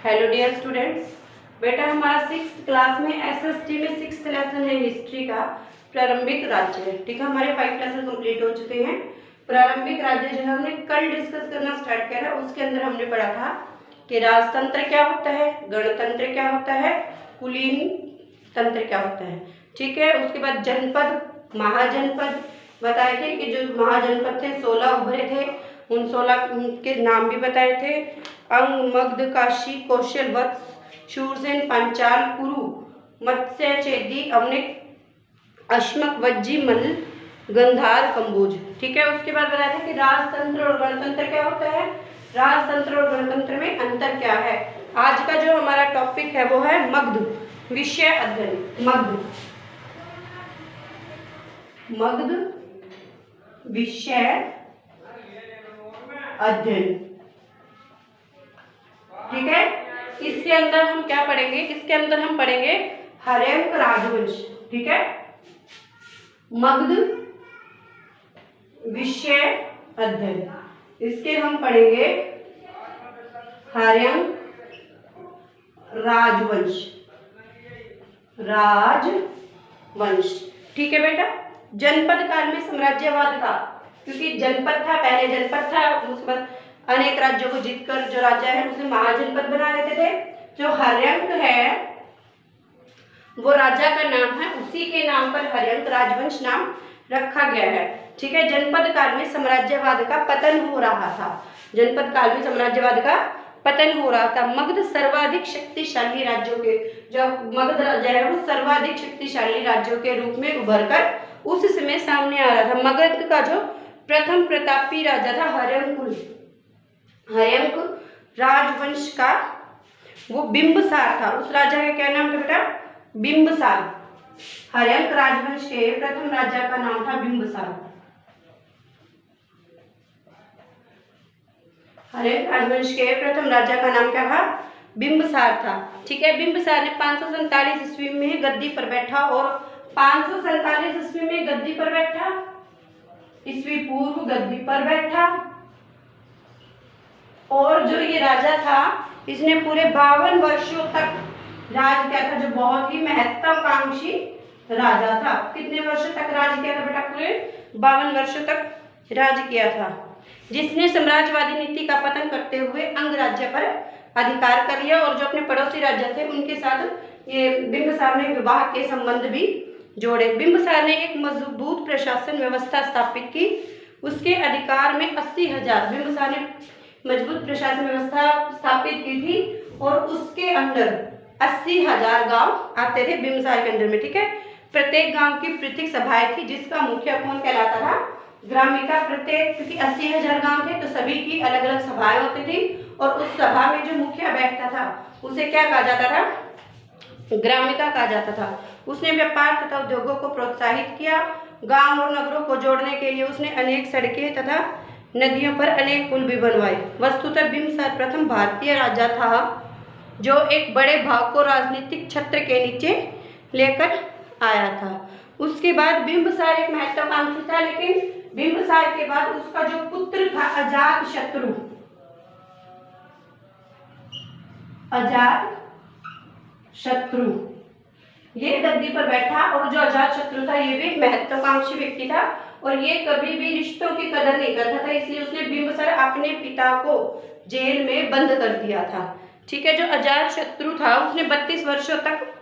Hello dear students, बेटा हमारा 6th class में एसएसटी में 6th लेसन है हिस्ट्री का प्रारंभिक राज्य है। ठीक है, हमारे 5 लेसन कंप्लीट हो चुके हैं। प्रारंभिक राज्य जो है हमने कल डिस्कस करना स्टार्ट किया था। उसके अंदर हमने पढ़ा था कि राजतंत्र क्या होता है, गणतंत्र क्या होता है, कुलीन तंत्र क्या होता है। ठीक है, उसके बाद जनपद, महाजनपद बताए थे कि जो महाजनपद थे 16 उभरे थे, उन 16 के नाम भी बताए थे। अंग, मगध, काशी, कौशल, वत्स, शूरसेन, पांचाल, कुरु, मत्स्य, चेदी, अवनिक, अश्मक, वज्जी, मल्ल, गंधार, कंबोज। ठीक है, उसके बाद बताया था कि राजतंत्र और गणतंत्र क्या होता है, राजतंत्र और गणतंत्र में अंतर क्या है। आज का जो हमारा टॉपिक है वो है मगध विषय अध्ययन। मगध विषय अध्ययन। ठीक है, इसके अंदर हम क्या पढ़ेंगे, इसके अंदर हम पढ़ेंगे हर्यंक राजवंश। ठीक है, मगध विषय अध्ययन, इसके हम पढ़ेंगे हर्यंक राजवंश। ठीक है बेटा, जनपद काल में साम्राज्यवाद का, क्योंकि जनपद था, पहले जनपद था, उसके बाद अनेक राज्यों को जीतकर जो राजा है उसे महाजनपद बना लेते थे। जो हर्यंक है वो राजा का नाम है, उसी के नाम पर हर्यंक राजवंश नाम रखा गया है। ठीक है, जनपद काल में साम्राज्यवाद का पतन हो रहा था। जनपद काल में साम्राज्यवाद का पतन हो रहा था। मगध सर्वाधिक शक्तिशाली राज्यों के, जो मगध राज्य है वो सर्वाधिक शक्तिशाली राज्यों के रूप में उभरकर उस समय सामने आ रहा था। मगध का जो प्रथम प्रतापी राजा था हर्यंक राजवंश का, वो बिंबसार था। उस राजा का क्या नाम था बेटा, बिंबसार। हर्यंक राजवंश के प्रथम राजा का नाम था बिंबसार। हर्यंक राजवंश के प्रथम राजा का नाम क्या था, बिंबसार था। ठीक है, बिंबसार ने 547 ईस्वी में गद्दी पर बैठा, और 547 ईस्वी में गद्दी पर बैठा, ईस्वी पूर्व गद्दी पर बैठा। और जो ये राजा था इसने पूरे 52 वर्षों तक राज किया था, जो बहुत ही महत्वाकांक्षी राजा था। कितने वर्षों तक राज किया था बेटा, पूरे 52 वर्षों तक राज किया था, जिसने साम्राज्यवादी नीति का पतन करते हुए अंग राज्य पर अधिकार कर लिया। और जो अपने पड़ोसी राज्य थे उनके साथ ये बिंबसार ने विवाह के संबंध भी जोड़े। बिंबसार ने एक मजबूत प्रशासन व्यवस्था स्थापित की। उसके अधिकार में 80,000, बिंबसार ने मजबूत प्रशासन व्यवस्था स्थापित की थी, और उसके अंदर 80,000 गांव आते थे बिंबसार के अंदर में। ठीक है, प्रत्येक गांव की पृथक सभाएं थी, जिसका मुखिया कौन कहलाता था, ग्रामिका। प्रत्येक, क्योंकि 80,000 गांव थे तो सभी की अलग अलग सभाएं होती थी, और उस सभा में जो मुखिया बैठता था उसे क्या कहा जाता था, ग्रामिका कहा जाता था। उसने व्यापार तथा उद्योगों को प्रोत्साहित किया। गांव और नगरों को जोड़ने के लिए उसने अनेक सड़कें तथा नदियों पर अनेक पुल भी बनवाए। वस्तुतः बिंबसार प्रथम भारतीय राजा था जो एक बड़े भाग को राजनीतिक छत्र के नीचे लेकर आया था। उसके बाद बिंबसार एक महत्वाकांक्षी था, लेकिन बिंबसार के बाद उसका जो पुत्र था अजातशत्रु, ये गद्दी पर बैठा। और जो अजातशत्रु था ये भी एक महत्वाकांक्षी व्यक्ति था, और ये कभी भी रिश्तों की कदर नहीं करता था, इसलिए उसने बिंबसार अपने पिता को जेल में बंद कर दिया था। ठीक है, जो अजातशत्रु था उसने 32 वर्षों तक,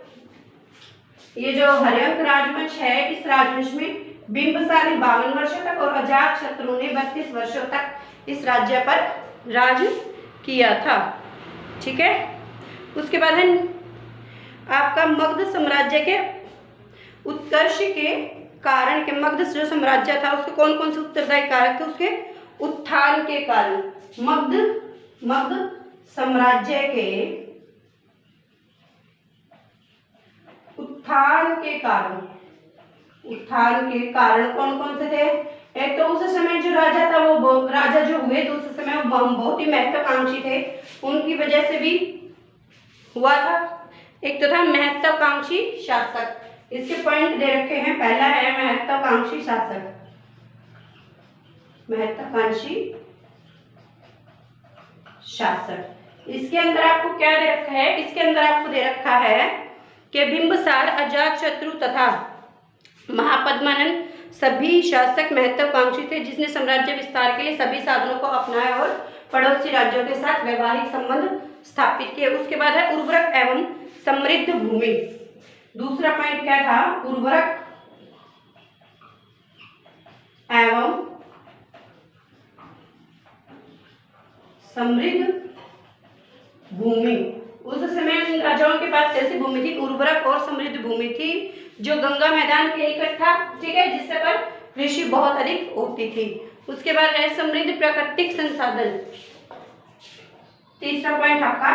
ये जो हर्यंक राजवंश है इस राजवंश में बिंबसार ने 52 वर्षों तक और अजातशत्रु ने 32 वर्षों तक इस राज्य पर राज किया था। ठीक है, उसके बाद है आपका मगध साम्राज्य के उत्कर्ष के कारण के, मगध जो साम्राज्य था उसके कौन कौन से उत्तरदायी कारक थे, उसके उत्थान के कारण। मगध साम्राज्य के उत्थान के कारण कौन कौन से थे। एक तो उस समय जो राजा था, वो राजा जो हुए तो उस समय वो बहुत ही महत्वाकांक्षी थे, उनकी वजह से भी हुआ था। एक तो था महत्वाकांक्षी शासक, इसके पॉइंट दे रखे हैं। पहला है महत्वाकांक्षी शासक, महत्वाकांक्षी शासक। इसके अंदर आपको क्या दे रखा है, इसके अंदर आपको दे रखा है कि बिंबिसार, अजातशत्रु तथा महापद्मानंद सभी शासक महत्वाकांक्षी थे जिसने साम्राज्य विस्तार के लिए सभी साधनों को अपनाया और पड़ोसी राज्यों के साथ वैवाहिक संबंध स्थापित किए। उसके बाद है उर्वरक एवं समृद्ध भूमि। दूसरा पॉइंट क्या था, उर्वरक एवं समृद्ध भूमि। उस समय इन राजाओं के पास कैसी भूमि थी, उर्वरक और समृद्ध भूमि थी जो गंगा मैदान के निकट था, ठीक है, जिससे पर कृषि बहुत अधिक होती थी। उसके बाद है समृद्ध प्राकृतिक संसाधन। तीसरा पॉइंट आपका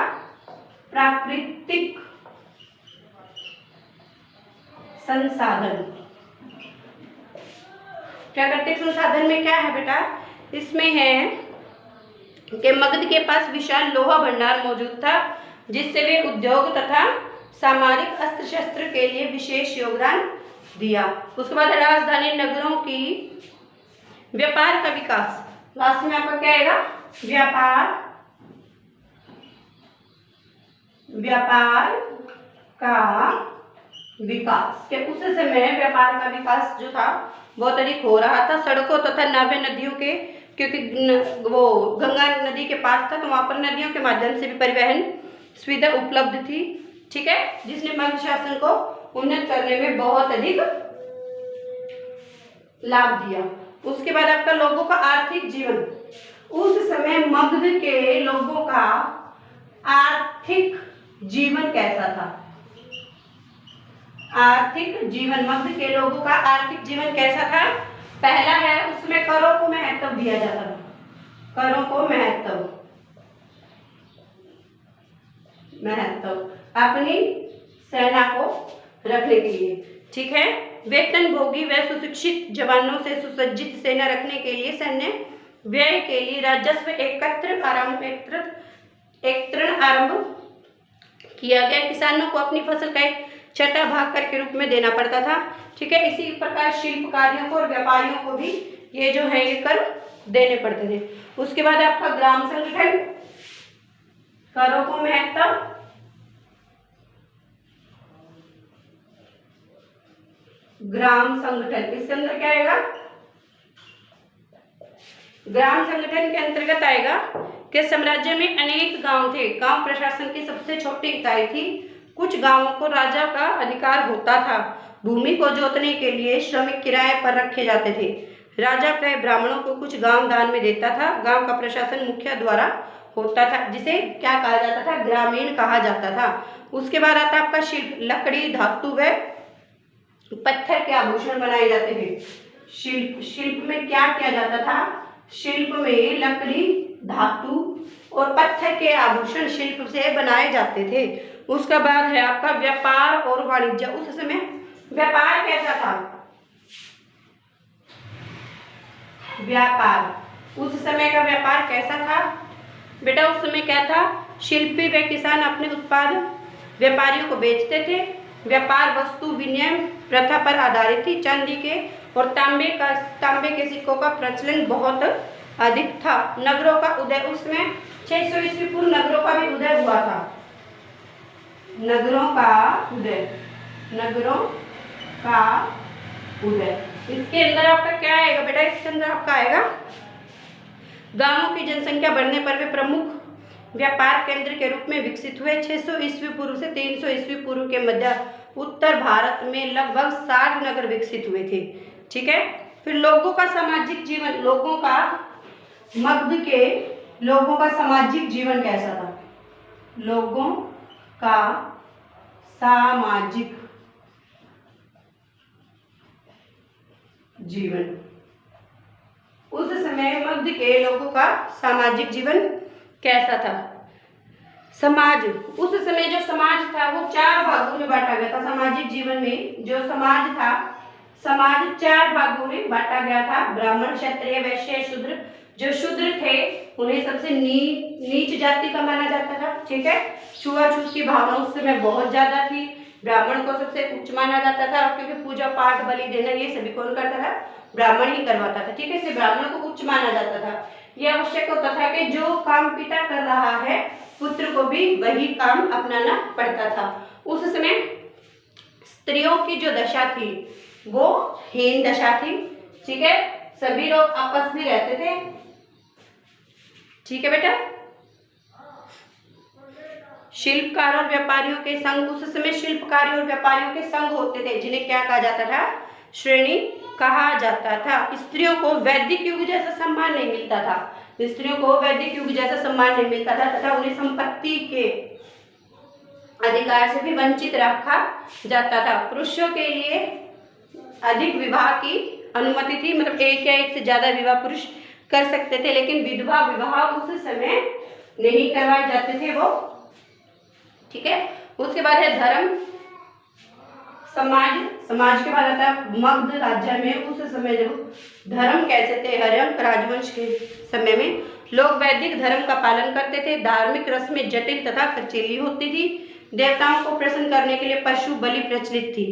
प्राकृतिक संसाधन। प्राकृतिक संसाधन में क्या है बेटा, इसमें है कि मगध के पास विशाल लोहा भंडार मौजूद था जिससे वे उद्योग तथा सामरिक अस्त्र शस्त्र के लिए विशेष योगदान दिया। उसके बाद राजधानी नगरों की व्यापार का विकास। लास्ट में आपका क्या आएगा, व्यापार का विकास। के उस समय व्यापार का विकास जो था बहुत अधिक हो रहा था। सड़कों तथा नावे नदियों के, क्योंकि वो गंगा नदी के पास था तो वहां पर नदियों के माध्यम से भी परिवहन सुविधा उपलब्ध थी, ठीक है, जिसने मगध शासन को उन्नत करने में बहुत अधिक लाभ दिया। उसके बाद आपका लोगों का आर्थिक जीवन। उस समय मगध के लोगों का आर्थिक जीवन कैसा था, आर्थिक जीवन, मगध के लोगों का आर्थिक जीवन कैसा था। पहला है उसमें करों को महत्व दिया जाता था, करों को महत्व अपनी सेना को रखने के लिए, ठीक है। वेतन भोगी व सुशिक्षित जवानों से सुसज्जित सेना रखने के लिए सैन्य व्यय के लिए राजस्व एकत्रण आरंभ किया गया। किसानों को अपनी फसल का एक छठा भाग कर के रूप में देना पड़ता था, ठीक है। इसी प्रकार शिल्पकारियों को और व्यापारियों को भी ये जो है ये कर देने पड़ते थे। उसके बाद आपका ग्राम संगठन, करों को महत्व, ग्राम संगठन, इसके अंदर क्या आएगा, ग्राम संगठन के अंतर्गत आएगा कि साम्राज्य में अनेक गांव थे। गांव प्रशासन की सबसे छोटी इकाई थी। कुछ गांवों को राजा का अधिकार होता था। भूमि को जोतने के लिए श्रमिक किराए पर रखे जाते थे। राजा प्राय ब्राह्मणों को कुछ गांव दान में देता था। गांव का प्रशासन मुखिया द्वारा होता था, जिसे क्या कहा जाता था, ग्रामीण कहा जाता था। उसके बाद आता आपका शिल्प, लकड़ी, धातु व पत्थर के आभूषण बनाए जाते थे। शिल्प में क्या किया जाता था, शिल्प में लकड़ी, धातु और पत्थर के आभूषण शिल्प से बनाए जाते थे। उसका बाद है आपका व्यापार और वाणिज्य। उस समय व्यापार कैसा था, व्यापार, उस समय का व्यापार कैसा था बेटा, उस समय क्या था, शिल्पी व किसान अपने उत्पाद व्यापारियों को बेचते थे। व्यापार वस्तु विनिमय प्रथा पर आधारित थी। चांदी के और तांबे के सिक्कों का प्रचलन बहुत अधिक था। नगरों का उदय, उसमें 600 ईस्वी पूर्व नगरों का भी उदय हुआ था। नगरों का उदय, नगरों का उदय। इसके अंदर आपका क्या आएगा बेटा, इसके अंदर आपका आएगा गांवों की जनसंख्या बढ़ने पर वे प्रमुख व्यापार केंद्र के रूप में विकसित हुए। 600 ईस्वी पूर्व से 300 ईस्वी पूर्व के मध्य उत्तर भारत में लगभग 60 नगर विकसित हुए थे, ठीक है। फिर लोगों का सामाजिक जीवन, लोगों का, मगध के लोगों का सामाजिक जीवन कैसा था, लोगों का सामाजिक जीवन। उस समय मगध के लोगों का सामाजिक जीवन कैसा था। समाज, उस समय जो समाज था वो 4 भागों में बांटा गया था। सामाजिक जीवन में जो समाज था, समाज 4 भागों में बांटा गया था। ब्राह्मण, क्षत्रिय, वैश्य, शूद्र। जो शूद्र थे उन्हें सबसे नीच जाति का माना जाता था, ठीक है। छुआछूत की भावना उस समय बहुत ज्यादा थी। ब्राह्मण को सबसे उच्च माना जाता था, क्योंकि पूजा पाठ बलि देना ये सभी कौन करता था, ब्राह्मण ही करवाता था, ठीक है। इसलिए ब्राह्मण को उच्च माना जाता था। यह आवश्यक होता था कि जो काम पिता कर रहा है पुत्र को भी वही काम अपनाना पड़ता था। उस समय स्त्रियों की जो दशा थी वो हीन दशा थी। ठीक है, सभी लोग आपस में रहते थे। ठीक है बेटा, शिल्पकार और व्यापारियों के संघ, उस समय शिल्पकारों और व्यापारियों के संघ होते थे जिन्हें क्या कहा जाता था, श्रेणी कहा जाता था। स्त्रियों को वैदिक युग जैसा सम्मान नहीं मिलता था, स्त्रियों को वैदिक युग जैसा सम्मान नहीं मिलता था तथा उन्हें संपत्ति के अधिकार से भी वंचित रखा जाता था। पुरुषों के लिए अधिक विवाह की अनुमति थी, मतलब एक या एक से ज्यादा विवाह पुरुष कर सकते थे, लेकिन विधवा विवाह उस समय नहीं करवाए जाते थे वो। ठीक है, उसके बाद है धर्म समाज। समाज के बाद आता है मगध राज्य में। उस समय जब धर्म कैसे थे, हर्यक राजवंश के समय में लोग वैदिक धर्म का पालन करते थे। धार्मिक रस्में जटिल तथा खर्चीली होती थी। देवताओं को प्रसन्न करने के लिए पशु बलि प्रचलित थी।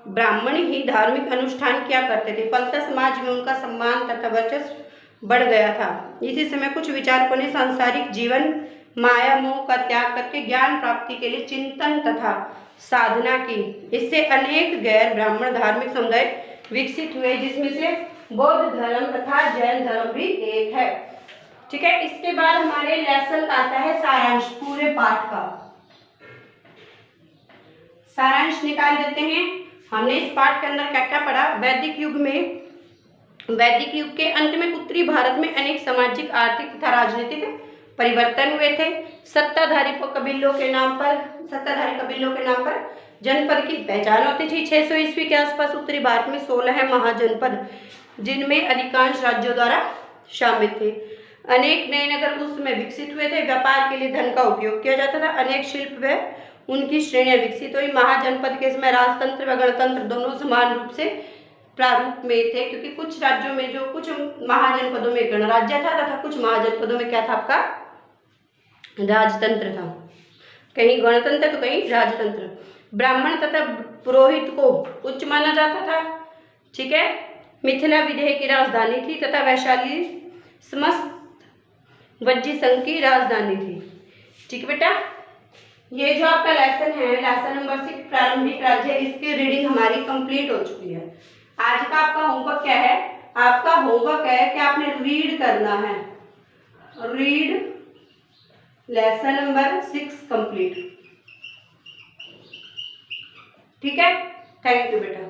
ब्राह्मण ही धार्मिक अनुष्ठान किया करते थे। फलतः समाज में उनका सम्मान तथा वर्चस्व बढ़ गया था। इसी समय कुछ विचारकों ने सांसारिक जीवन माया मोह का त्याग करके ज्ञान प्राप्ति के लिए चिंतन तथा साधना की। इससे अनेक गैर ब्राह्मण धार्मिक समुदाय विकसित हुए, जिसमें से बौद्ध धर्म तथा जैन धर्म भी एक है। ठीक है, इसके बाद हमारे लेसन आता है सारांश, पूरे पाठ का सारांश निकाल देते हैं। हमने इस पाठ के अंदर क्या क्या पढ़ा। वैदिक युग के अंत में उत्तरी भारत में अनेक सामाजिक, आर्थिक तथा राजनीतिक परिवर्तन हुए थे। सत्ताधारी कबीलों के नाम पर जनपद की पहचान होती थी। 600 ईस्वी के आसपास उत्तरी भारत में 16 जनपद, जिनमें अधिकांश राज्यों द्वारा शामिल थे। अनेक नए नगर उस समय विकसित हुए थे। व्यापार के लिए धन का उपयोग किया जाता था। अनेक शिल्प व उनकी श्रेणियां विकसित हुई। महाजनपद के समय राजतंत्र व गणतंत्र दोनों समान रूप से प्रारूप में थे, क्योंकि कुछ राज्यों में जो कुछ महाजनपदों में गणराज्य था तथा कुछ महाजनपदों में क्या था, आपका राजतंत्र था। कहीं गणतंत्र तो कहीं राजतंत्र। ब्राह्मण तथा पुरोहित को उच्च माना जाता था। ठीक है, मिथिला विदेह की राजधानी थी तथा वैशाली समस्त वज्जी संघ की राजधानी थी। ठीक है बेटा, ये जो आपका लेसन है, लेसन नंबर 6 प्रारंभिक राज्य, इसकी रीडिंग हमारी कंप्लीट हो चुकी है। आज का आपका होमवर्क क्या है, आपका होमवर्क है कि आपने रीड करना है, रीड लेसन नंबर 6 कंप्लीट। ठीक है, थैंक यू बेटा।